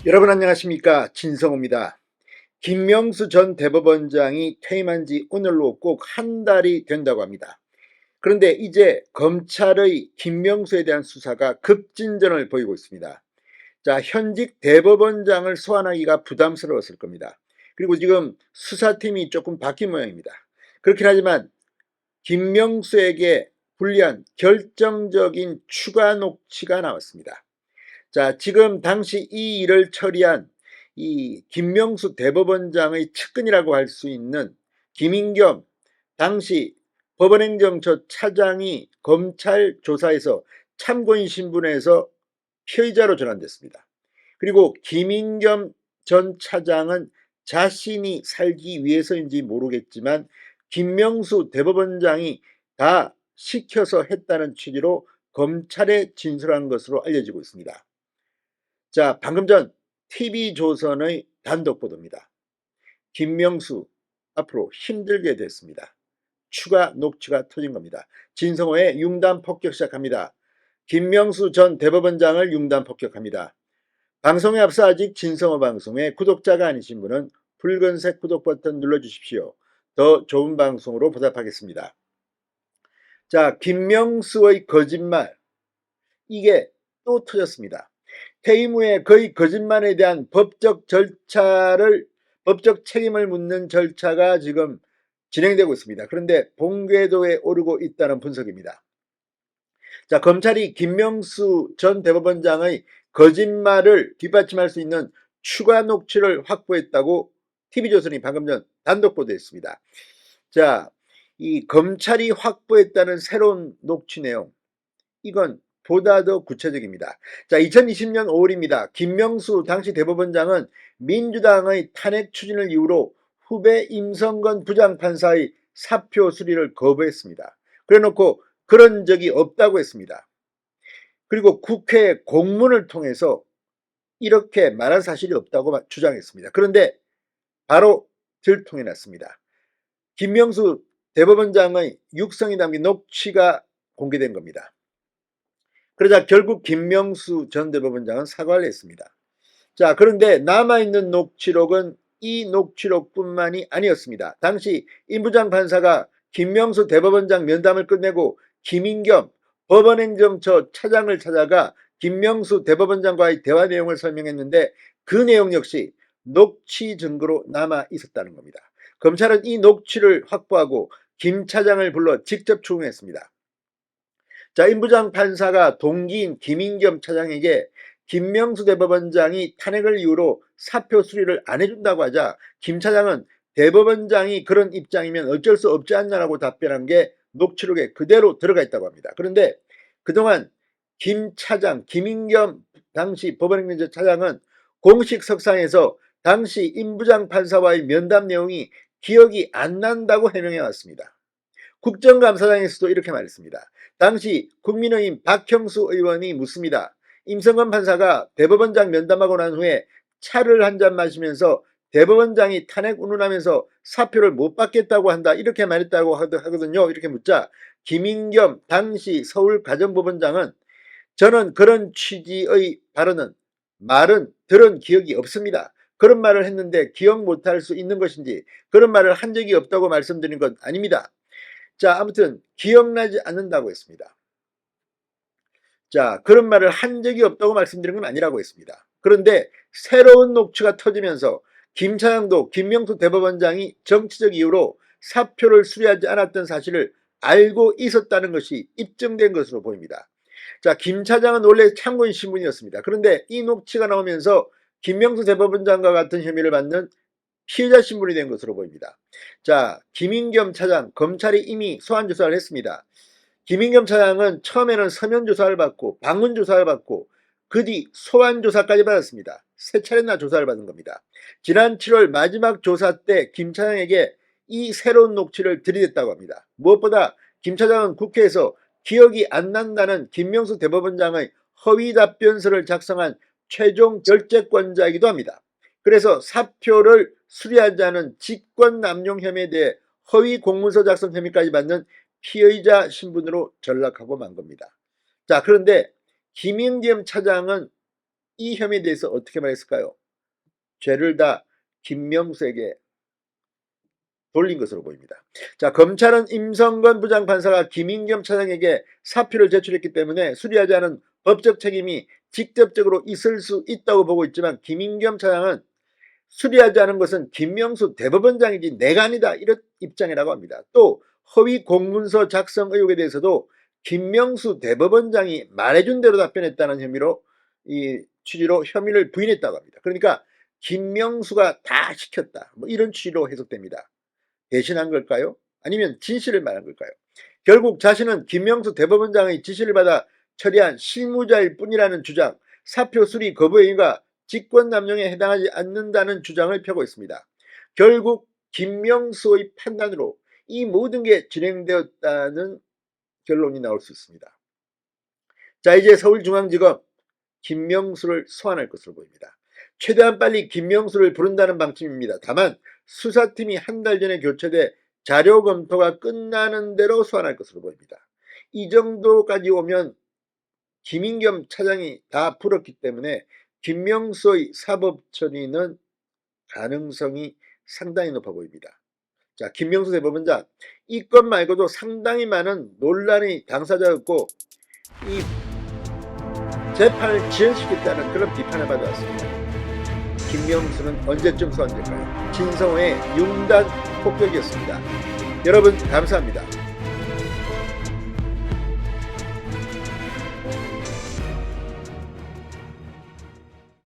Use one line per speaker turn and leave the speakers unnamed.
여러분 안녕하십니까, 진성호입니다. 김명수 전 대법원장이 퇴임한 지 오늘로 꼭 한 달이 된다고 합니다. 그런데 이제 검찰의 김명수에 대한 수사가 급진전을 보이고 있습니다. 자, 현직 대법원장을 소환하기가 부담스러웠을 겁니다. 그리고 지금 수사팀이 조금 바뀐 모양입니다. 그렇긴 하지만 김명수에게 불리한 결정적인 추가 녹취가 나왔습니다. 자, 지금 당시 이 일을 처리한 이 김명수 대법원장의 측근이라고 할 수 있는 김인겸 당시 법원행정처 차장이 검찰 조사에서 참고인 신분에서 피의자로 전환됐습니다. 그리고 김인겸 전 차장은 자신이 살기 위해서인지 모르겠지만 김명수 대법원장이 다 시켜서 했다는 취지로 검찰에 진술한 것으로 알려지고 있습니다. 자, 방금 전 TV조선의 단독 보도입니다. 김명수 앞으로 힘들게 됐습니다. 추가 녹취가 터진 겁니다. 진성호의 융단 폭격 시작합니다. 김명수 전 대법원장을 융단 폭격합니다. 방송에 앞서 아직 진성호 방송에 구독자가 아니신 분은 붉은색 구독 버튼 눌러주십시오. 더 좋은 방송으로 보답하겠습니다. 자, 김명수의 거짓말, 이게 또 터졌습니다. 퇴임 후에 거의 거짓말에 대한 법적 책임을 묻는 절차가 지금 진행되고 있습니다. 그런데 본궤도에 오르고 있다는 분석입니다. 자, 검찰이 김명수 전 대법원장의 거짓말을 뒷받침할 수 있는 추가 녹취를 확보했다고 TV조선이 방금 전 단독 보도했습니다. 자, 이 검찰이 확보했다는 새로운 녹취 내용, 이건 보다 더 구체적입니다. 자, 2020년 5월입니다. 김명수 당시 대법원장은 민주당의 탄핵 추진을 이유로 후배 임성건 부장판사의 사표 수리를 거부했습니다. 그래놓고 그런 적이 없다고 했습니다. 그리고 국회 공문을 통해서 이렇게 말한 사실이 없다고 주장했습니다. 그런데 바로 들통이 났습니다. 김명수 대법원장의 육성이 담긴 녹취가 공개된 겁니다. 그러자 결국 김명수 전 대법원장은 사과를 했습니다. 자, 그런데 남아있는 녹취록은 이 녹취록뿐만이 아니었습니다. 당시 임부장 판사가 김명수 대법원장 면담을 끝내고 김인겸 법원행정처 차장을 찾아가 김명수 대법원장과의 대화 내용을 설명했는데 그 내용 역시 녹취 증거로 남아 있었다는 겁니다. 검찰은 이 녹취를 확보하고 김 차장을 불러 직접 추궁했습니다. 자, 임부장 판사가 동기인 김인겸 차장에게 김명수 대법원장이 탄핵을 이유로 사표 수리를 안 해준다고 하자 김 차장은 대법원장이 그런 입장이면 어쩔 수 없지 않냐라고 답변한 게 녹취록에 그대로 들어가 있다고 합니다. 그런데 그동안 김 차장, 김인겸 당시 법원행정처 차장은 공식 석상에서 당시 임부장 판사와의 면담 내용이 기억이 안 난다고 해명해 왔습니다. 국정감사장에서도 이렇게 말했습니다. 당시 국민의힘 박형수 의원이 묻습니다. 임성건 판사가 대법원장 면담하고 난 후에 차를 한 잔 마시면서 대법원장이 탄핵 운운하면서 사표를 못 받겠다고 한다, 이렇게 말했다고 하거든요. 이렇게 묻자 김인겸 당시 서울가정법원장은 저는 그런 취지의 말은 들은 기억이 없습니다. 그런 말을 했는데 기억 못할 수 있는 것인지 그런 말을 한 적이 없다고 말씀드린 건 아닙니다. 자, 아무튼 기억나지 않는다고 했습니다. 자, 그런 말을 한 적이 없다고 말씀드린 건 아니라고 했습니다. 그런데 새로운 녹취가 터지면서 김 차장도 김명수 대법원장이 정치적 이유로 사표를 수리하지 않았던 사실을 알고 있었다는 것이 입증된 것으로 보입니다. 자, 김 차장은 원래 참고인 신분이었습니다. 그런데 이 녹취가 나오면서 김명수 대법원장과 같은 혐의를 받는 피해자 신분이 된 것으로 보입니다. 자, 김인겸 차장, 검찰이 이미 소환 조사를 했습니다. 김인겸 차장은 처음에는 서면 조사를 받고 방문 조사를 받고 그 뒤 소환 조사까지 받았습니다. 세 차례나 조사를 받은 겁니다. 지난 7월 마지막 조사 때 김 차장에게 이 새로운 녹취를 들이댔다고 합니다. 무엇보다 김 차장은 국회에서 기억이 안 난다는 김명수 대법원장의 허위 답변서를 작성한 최종 결재권자이기도 합니다. 그래서 사표를 수리하지 않은 직권남용 혐의에 대해 허위 공문서 작성 혐의까지 받는 피의자 신분으로 전락하고 만 겁니다. 자, 그런데 김인겸 차장은 이 혐의에 대해서 어떻게 말했을까요? 죄를 다 김명수에게 돌린 것으로 보입니다. 자, 검찰은 임성건 부장판사가 김인겸 차장에게 사표를 제출했기 때문에 수리하지 않은 법적 책임이 직접적으로 있을 수 있다고 보고 있지만, 김인겸 차장은 수리하지 않은 것은 김명수 대법원장이지 내가 아니다, 이런 입장이라고 합니다. 또 허위 공문서 작성 의혹에 대해서도 김명수 대법원장이 말해준 대로 답변했다는 취지로 혐의를 부인했다고 합니다. 그러니까 김명수가 다 시켰다, 뭐 이런 취지로 해석됩니다. 대신한 걸까요? 아니면 진실을 말한 걸까요? 결국 자신은 김명수 대법원장의 지시를 받아 처리한 실무자일 뿐이라는 주장, 사표 수리 거부 행위가 직권남용에 해당하지 않는다는 주장을 펴고 있습니다. 결국 김명수의 판단으로 이 모든 게 진행되었다는 결론이 나올 수 있습니다. 자, 이제 서울중앙지검 김명수를 소환할 것으로 보입니다. 최대한 빨리 김명수를 부른다는 방침입니다. 다만 수사팀이 한 달 전에 교체돼 자료 검토가 끝나는 대로 소환할 것으로 보입니다. 이 정도까지 오면 김인겸 차장이 다 풀었기 때문에 김명수의 사법 처리는 가능성이 상당히 높아 보입니다. 자, 김명수 대법원장, 이 건 말고도 상당히 많은 논란의 당사자였고 이 재판을 지연시켰다는 그런 비판을 받아왔습니다. 김명수는 언제쯤 소환될까요? 진성호의 융단 폭격이었습니다. 여러분 감사합니다.